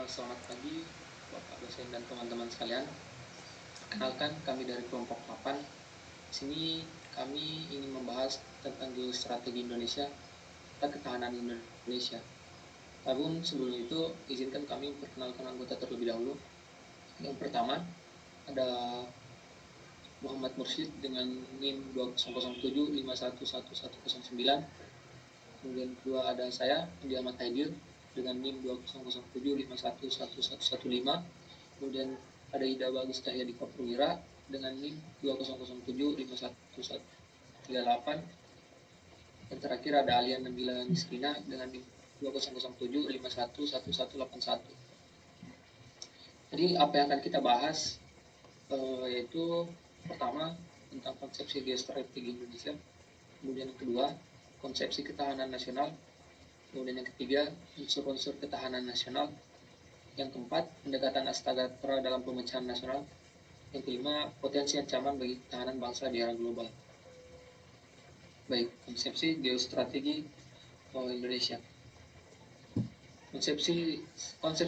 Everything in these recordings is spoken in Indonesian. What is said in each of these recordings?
Selamat pagi Bapak dosen dan teman-teman sekalian. Perkenalkan, kami dari kelompok 8. Di sini kami ingin membahas tentang geostrategi Indonesia dan ketahanan Indonesia. Namun sebelum itu, izinkan kami memperkenalkan anggota terlebih dahulu. Yang pertama ada Muhammad Mursyid dengan NIM 2007511109. Kemudian kedua ada saya, Andi Ahmad Haidir, dengan NIM 2007511115. Kemudian ada Ida Bagus Cahyadi Kapurwira dengan NIM 2007511138. Dan terakhir ada Alian Nabila Misrina dengan NIM 2007511181. Jadi apa yang akan kita bahas yaitu pertama tentang konsepsi geostrategi Indonesia, kemudian yang kedua konsepsi ketahanan nasional, kemudian yang ketiga unsur-unsur ketahanan nasional, yang keempat pendekatan Astagatra dalam pemecahan nasional, yang kelima potensi ancaman bagi ketahanan bangsa di era global. Baik, konsepsi geostrategi Indonesia. Konsep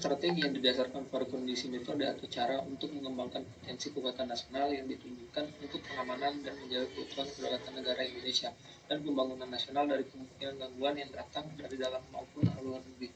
strategi yang didasarkan pada kondisi metode atau cara untuk mengembangkan potensi kekuatan nasional yang ditunjukkan untuk pengamanan dan menjaga keutuhan kedaulatan negara Indonesia dan pembangunan nasional dari kemungkinan gangguan yang datang dari dalam maupun luar negeri.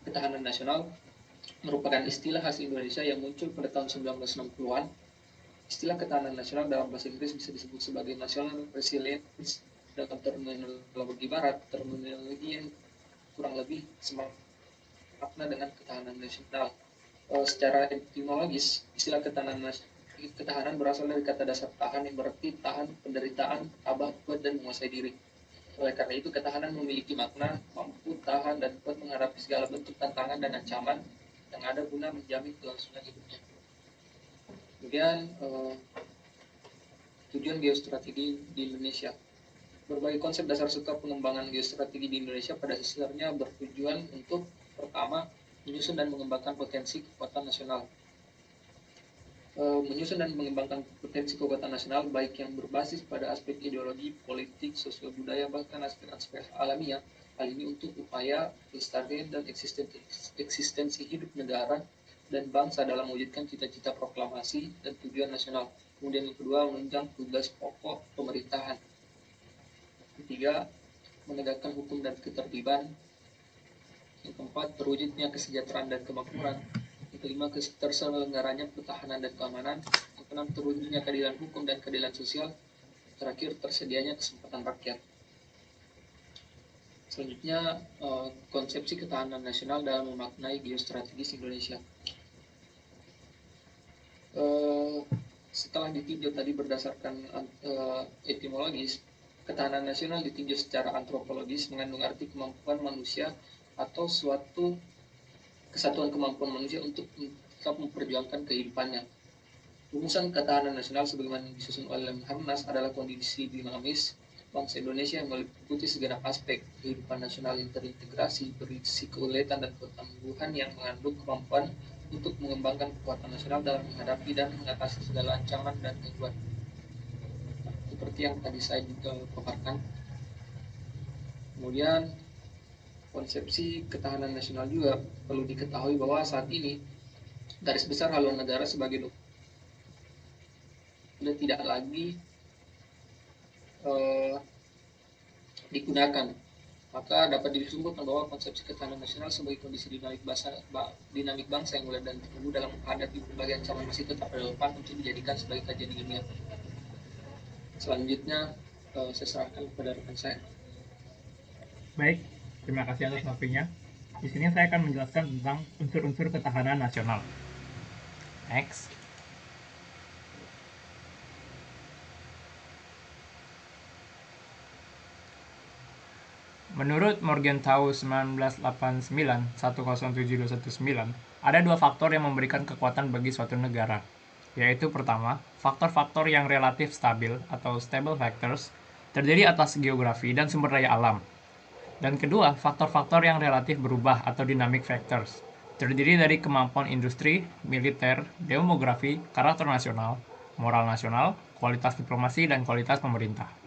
Ketahanan nasional merupakan istilah khas Indonesia yang muncul pada tahun 1960-an. Istilah ketahanan nasional dalam bahasa Inggris bisa disebut sebagai national resilience. Dalam terminologi barat, terminologi yang kurang lebih semakna dengan ketahanan nasional. Secara etimologis, istilah ketahanan berasal dari kata dasar tahan yang berarti tahan, penderitaan, tabah, kuat, dan menguasai diri. Oleh karena itu, ketahanan memiliki makna mampu tahan dan kuat menghadapi segala bentuk tantangan dan ancaman yang ada guna menjamin kelangsungan hidupnya. Kemudian tujuan geostrategi di Indonesia. Berbagai konsep dasar suka pengembangan geostrategi di Indonesia pada dasarnya bertujuan untuk pertama, menyusun dan mengembangkan potensi kekuatan nasional. Menyusun dan mengembangkan potensi kekuatan nasional baik yang berbasis pada aspek ideologi, politik, sosial budaya, bahkan aspek-aspek alamiah. Hal ini untuk upaya pelestarian dan eksistensi hidup negara dan bangsa dalam mewujudkan cita-cita proklamasi dan tujuan nasional. Kemudian yang kedua, menunjang tugas pokok pemerintahan. Ketiga, menegakkan hukum dan ketertiban. Yang keempat, terwujudnya kesejahteraan dan kemakmuran. Yang kelima, terselenggaranya pertahanan dan keamanan. Yang keenam, terwujudnya keadilan hukum dan keadilan sosial. Terakhir, tersedianya kesempatan rakyat. Selanjutnya, konsepsi ketahanan nasional dalam memaknai geostrategis Indonesia. Setelah ditinjau tadi berdasarkan etimologis, ketahanan nasional ditinjau secara antropologis mengandung arti kemampuan manusia atau suatu kesatuan kemampuan manusia untuk tetap memperjuangkan kehidupannya. Rumusan ketahanan nasional sebagaimana disusun oleh Lemhanas adalah kondisi dinamis bangsa Indonesia yang meliputi segenap aspek kehidupan nasional yang terintegrasi, berisi keuletan dan ketangguhan yang mengandung kemampuan untuk mengembangkan kekuatan nasional dalam menghadapi dan mengatasi segala ancaman dan gangguan. Seperti yang tadi saya juga paparkan. Kemudian konsepsi ketahanan nasional juga perlu diketahui bahwa saat ini garis besar haluan negara sebagai sudah tidak lagi digunakan. Maka dapat disimpulkan bahwa konsepsi ketahanan nasional sebagai kondisi dinamik bangsa yang mulai dan tumbuh dalam menghadapi berbagai ancaman masih tetap relevan untuk dijadikan sebagai kajian ilmiah. Selanjutnya saya serahkan kepada rekan saya. Baik, terima kasih atas waktunya. Di sini saya akan menjelaskan tentang unsur-unsur ketahanan nasional. Next. Menurut Morgenthau 1989-107219, ada dua faktor yang memberikan kekuatan bagi suatu negara, yaitu pertama, faktor-faktor yang relatif stabil atau stable factors terdiri atas geografi dan sumber daya alam. Dan kedua, faktor-faktor yang relatif berubah atau dynamic factors terdiri dari kemampuan industri, militer, demografi, karakter nasional, moral nasional, kualitas diplomasi, dan kualitas pemerintah.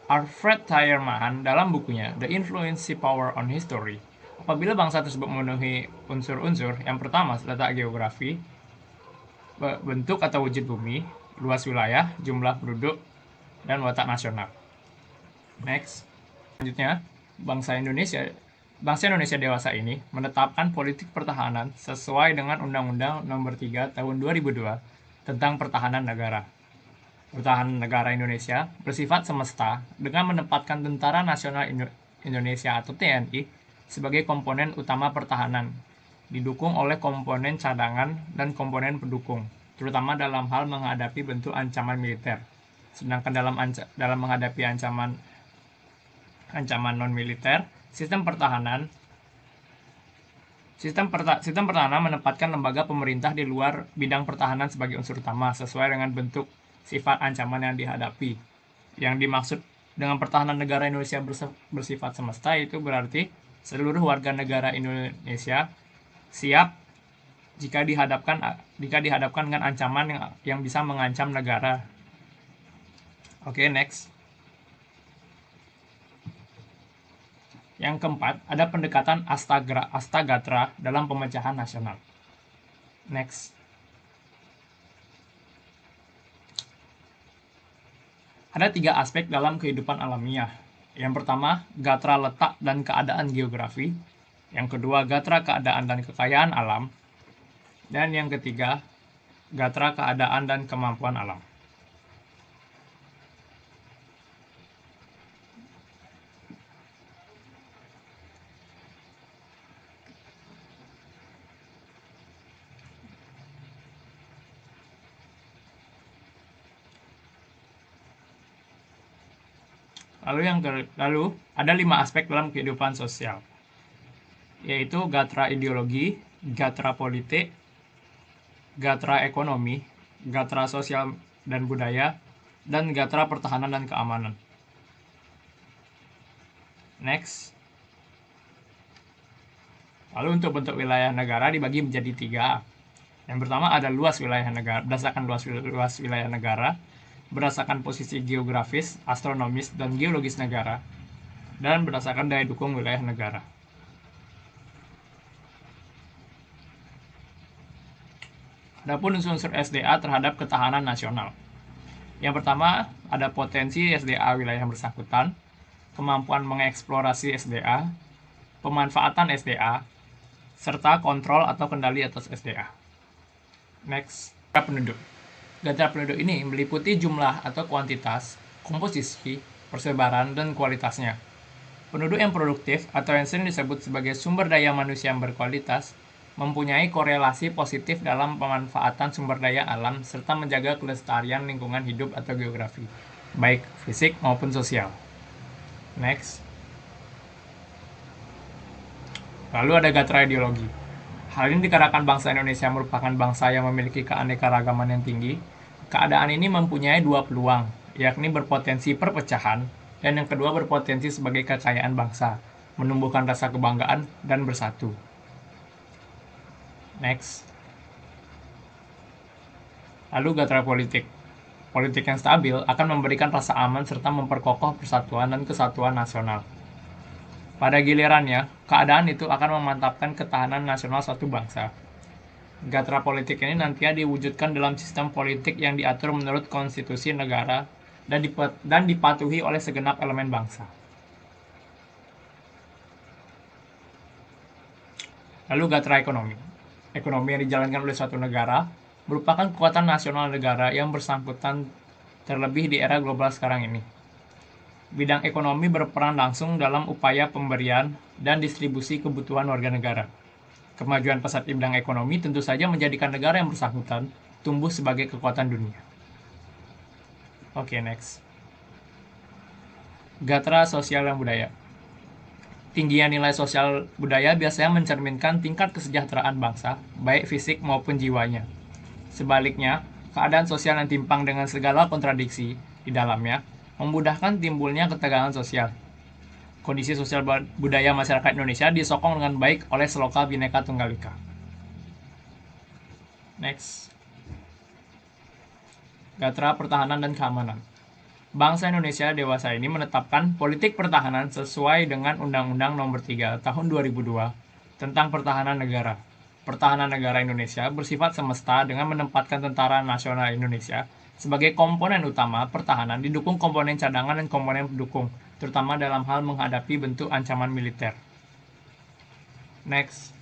Alfred Thayer Mahan dalam bukunya The Influence Power on History Apabila bangsa tersebut memenuhi unsur-unsur, yang pertama letak geografi, bentuk atau wujud bumi, luas wilayah, jumlah penduduk, dan watak nasional. Next. Selanjutnya, bangsa Indonesia dewasa ini menetapkan politik pertahanan sesuai dengan Undang-Undang Nomor 3 Tahun 2002 tentang Pertahanan Negara. Pertahanan negara Indonesia bersifat semesta dengan menempatkan Tentara Nasional Indonesia atau TNI sebagai komponen utama pertahanan, didukung oleh komponen cadangan dan komponen pendukung, terutama dalam hal menghadapi bentuk ancaman militer. Sedangkan dalam menghadapi ancaman non-militer, sistem pertahanan menempatkan lembaga pemerintah di luar bidang pertahanan sebagai unsur utama sesuai dengan bentuk sifat ancaman yang dihadapi. Yang dimaksud dengan pertahanan negara Indonesia bersifat semesta itu berarti seluruh warga negara Indonesia siap jika dihadapkan dengan ancaman yang bisa mengancam negara. Oke, next. Yang keempat, ada pendekatan Astagatra dalam pemecahan nasional. Next. Ada 3 aspek dalam kehidupan alamiah. Yang pertama, gatra letak dan keadaan geografi. Yang kedua, gatra keadaan dan kekayaan alam. Dan yang ketiga, gatra keadaan dan kemampuan alam. Lalu ada 5 aspek dalam kehidupan sosial, yaitu gatra ideologi, gatra politik, gatra ekonomi, gatra sosial dan budaya, dan gatra pertahanan dan keamanan. Next. Lalu untuk bentuk wilayah negara dibagi menjadi 3. Yang pertama ada luas wilayah negara, berdasarkan luas wilayah negara, berdasarkan posisi geografis, astronomis, dan geologis negara, dan berdasarkan daya dukung wilayah negara. Adapun unsur-unsur SDA terhadap ketahanan nasional. Yang pertama, ada potensi SDA wilayah yang bersangkutan, kemampuan mengeksplorasi SDA, pemanfaatan SDA, serta kontrol atau kendali atas SDA. Next, penduduk. Gatra penduduk ini meliputi jumlah atau kuantitas, komposisi, persebaran, dan kualitasnya. Penduduk yang produktif atau yang sering disebut sebagai sumber daya manusia yang berkualitas mempunyai korelasi positif dalam pemanfaatan sumber daya alam serta menjaga kelestarian lingkungan hidup atau geografi, baik fisik maupun sosial. Next. Lalu ada gatra ideologi. Hal ini dikarenakan bangsa Indonesia merupakan bangsa yang memiliki keanekaragaman yang tinggi. Keadaan ini mempunyai 2 peluang, yakni berpotensi perpecahan, dan yang kedua berpotensi sebagai kekayaan bangsa, menumbuhkan rasa kebanggaan dan bersatu. Next. Lalu gatra politik. Politik yang stabil akan memberikan rasa aman serta memperkokoh persatuan dan kesatuan nasional. Pada gilirannya, keadaan itu akan memantapkan ketahanan nasional suatu bangsa. Gatra politik ini nantinya diwujudkan dalam sistem politik yang diatur menurut konstitusi negara dan dipatuhi oleh segenap elemen bangsa. Lalu gatra ekonomi. Ekonomi yang dijalankan oleh suatu negara merupakan kekuatan nasional negara yang bersangkutan terlebih di era global sekarang ini. Bidang ekonomi berperan langsung dalam upaya pemberian dan distribusi kebutuhan warga negara. Kemajuan pesat di bidang ekonomi tentu saja menjadikan negara yang bersangkutan tumbuh sebagai kekuatan dunia. Oke, next. Gatra sosial dan budaya. Tingginya nilai sosial budaya biasanya mencerminkan tingkat kesejahteraan bangsa, baik fisik maupun jiwanya. Sebaliknya, keadaan sosial yang timpang dengan segala kontradiksi di dalamnya memudahkan timbulnya ketegangan sosial. Kondisi sosial budaya masyarakat Indonesia disokong dengan baik oleh Sloka Bhinneka Tunggal Ika. Next. Gatra pertahanan dan keamanan. bangsa Indonesia dewasa ini menetapkan politik pertahanan sesuai dengan Undang-Undang Nomor 3 Tahun 2002 tentang Pertahanan Negara. Pertahanan negara Indonesia bersifat semesta dengan menempatkan Tentara Nasional Indonesia sebagai komponen utama pertahanan didukung komponen cadangan dan komponen pendukung, terutama dalam hal menghadapi bentuk ancaman militer. Next.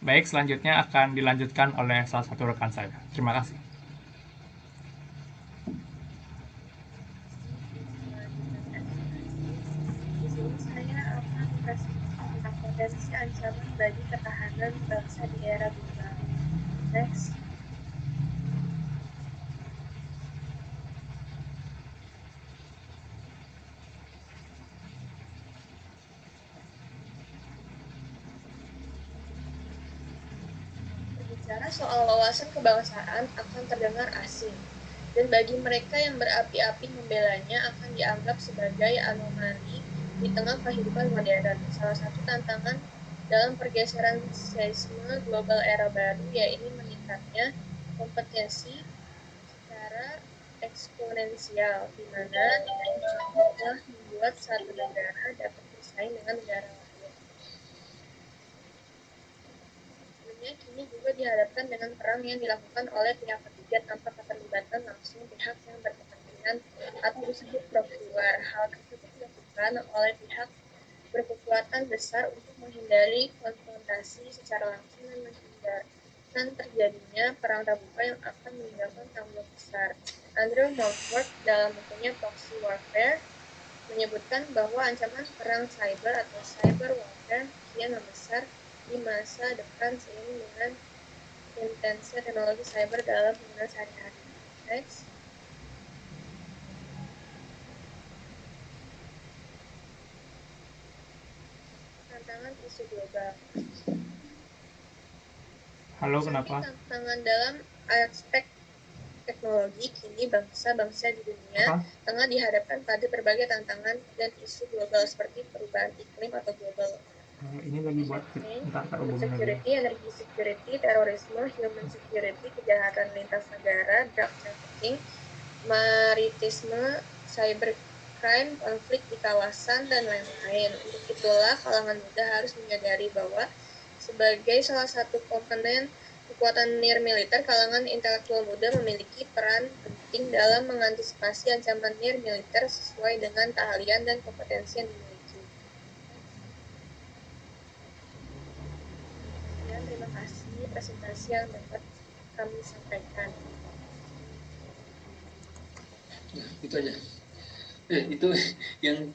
Baik, selanjutnya akan dilanjutkan oleh salah satu rekan saya. Terima kasih. Di sini saya akan mempresentasikan tentang potensi ancaman bagi ketahanan bangsa di era global. Next. Berbicara soal wawasan kebangsaan akan terdengar asing, dan bagi mereka yang berapi-api membelanya akan dianggap sebagai anomali di tengah kehidupan modern. Salah satu tantangan dalam pergeseran seisme global era baru yaitu meningkatnya kompetensi secara eksponensial, di mana telah membuat satu negara dapat bersaing dengan negara lain. Dunia kini juga dihadapkan dengan perang yang dilakukan oleh pihak ketiga tanpa keterlibatan langsung pihak yang berkepentingan atau disebut proxy war. Hal tersebut dilakukan oleh pihak berkekuatan besar untuk menghindari konfrontasi secara langsung dan menghindari terjadinya perang terbuka yang akan meninggalkan tanggung besar. Andrew Northworth dalam bukunya Proxy Warfare menyebutkan bahwa ancaman perang cyber atau cyber warfare kian membesar di masa depan seiring dengan intensnya teknologi cyber dalam penggunaan sehari-hari. Next. Tantangan isu global. Halo, Samping kenapa? tantangan dalam aspek teknologi, kini bangsa-bangsa di dunia tengah dihadapkan pada berbagai tantangan dan isu global seperti perubahan iklim atau global Ini lagi buat food security, energy security, terorisme, human security, kejahatan lintas negara, drug trafficking, maritisme, cybercrime, konflik di kawasan, dan lain-lain. Untuk itulah kalangan muda harus menyadari bahwa sebagai salah satu komponen kekuatan nirmiliter, kalangan intelektual muda memiliki peran penting dalam mengantisipasi ancaman nirmiliter sesuai dengan keahlian dan kompetensi yang dimiliki. Sekian, terima kasih presentasi yang dapat kami sampaikan. Nah, itu aja. Itu yang